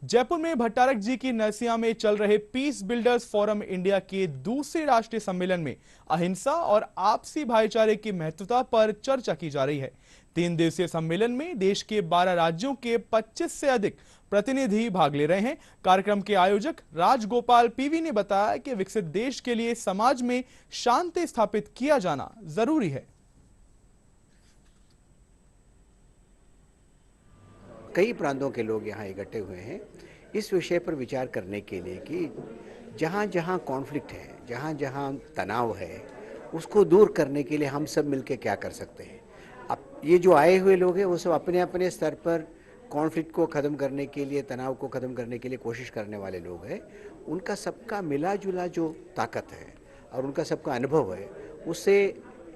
जयपुर में भट्टारक जी की नरसिया में चल रहे पीस बिल्डर्स फोरम इंडिया के दूसरे राष्ट्रीय सम्मेलन में अहिंसा और आपसी भाईचारे की महत्वता पर चर्चा की जा रही है। 3 दिवसीय सम्मेलन में देश के 12 राज्यों के 25 से अधिक प्रतिनिधि भाग ले रहे हैं। कार्यक्रम के आयोजक राजगोपाल पीवी ने बताया कि विकसित देश के लिए समाज में शांति स्थापित किया जाना जरूरी है। कई प्रांतों के लोग यहाँ इकट्ठे हुए हैं इस विषय पर विचार करने के लिए कि जहाँ जहाँ कॉन्फ्लिक्ट है, जहाँ जहाँ तनाव है, उसको दूर करने के लिए हम सब मिलकर क्या कर सकते हैं। अब ये जो आए हुए लोग हैं वो सब अपने अपने स्तर पर कॉन्फ्लिक्ट को ख़त्म करने के लिए, तनाव को ख़त्म करने के लिए कोशिश करने वाले लोग हैं। उनका सबका मिला जुला जो ताकत है और उनका सबका अनुभव है, उससे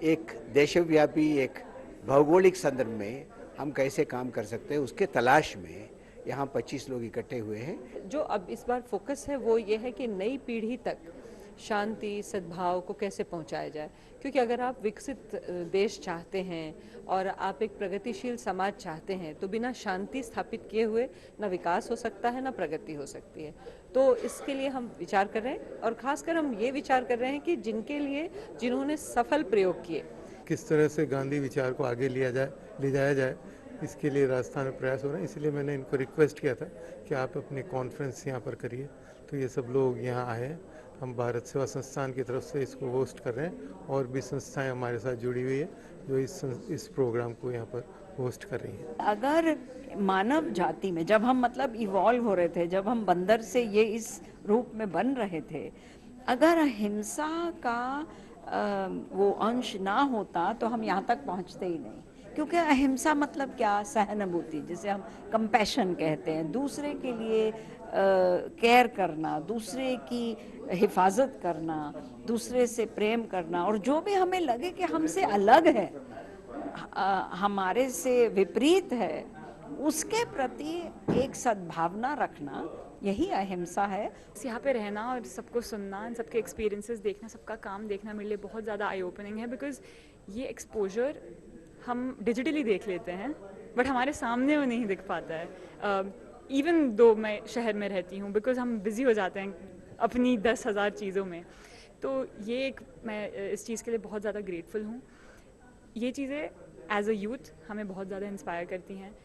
एक देशव्यापी, एक भौगोलिक संदर्भ में हम कैसे काम कर सकते हैं, उसके तलाश में यहाँ 25 लोग इकट्ठे हुए हैं। जो अब इस बार फोकस है वो ये है कि नई पीढ़ी तक शांति, सद्भाव को कैसे पहुंचाया जाए, क्योंकि अगर आप विकसित देश चाहते हैं और आप एक प्रगतिशील समाज चाहते हैं तो बिना शांति स्थापित किए हुए ना विकास हो सकता है, ना प्रगति हो सकती है। तो इसके लिए हम विचार कर रहे हैं और खासकर हम ये विचार कर रहे हैं कि जिन्होंने सफल प्रयोग किए, किस तरह से गांधी विचार को आगे ले जाया जाए, इसके लिए राजस्थान में प्रयास हो रहे हैं। इसलिए मैंने इनको रिक्वेस्ट किया था कि आप अपने कॉन्फ्रेंस यहाँ पर करिए। तो ये सब लोग यहाँ आए हैं। हम भारत सेवा संस्थान की तरफ से इसको होस्ट कर रहे हैं और भी संस्थाएं हमारे साथ जुड़ी हुई है जो इस प्रोग्राम को यहाँ पर होस्ट कर रही हैं। अगर मानव जाति में जब हम इवॉल्व हो रहे थे, जब हम बंदर से ये इस रूप में बन रहे थे, अगर हिंसा का वो अंश ना होता तो हम यहाँ तक पहुँचते ही नहीं। क्योंकि अहिंसा मतलब क्या? सहानुभूति, जिसे हम कंपैशन कहते हैं, दूसरे के लिए केयर करना, दूसरे की हिफाजत करना, दूसरे से प्रेम करना, और जो भी हमें लगे कि हमसे अलग है, हमारे से विपरीत है, उसके प्रति एक सद्भावना रखना, यही अहिंसा है। यहाँ पे रहना और सबको सुनना, सबके एक्सपीरियंसेस देखना, सबका काम देखना मेरे लिए बहुत ज़्यादा आई ओपनिंग है। बिकॉज ये एक्सपोजर हम डिजिटली देख लेते हैं बट हमारे सामने वो नहीं दिख पाता है। इवन दो मैं शहर में रहती हूँ, बिकॉज हम बिज़ी हो जाते हैं अपनी 10,000 चीज़ों में। तो मैं इस चीज़ के लिए बहुत ज़्यादा ग्रेटफुल हूँ। ये चीज़ें एज अ यूथ हमें बहुत ज़्यादा इंस्पायर करती हैं।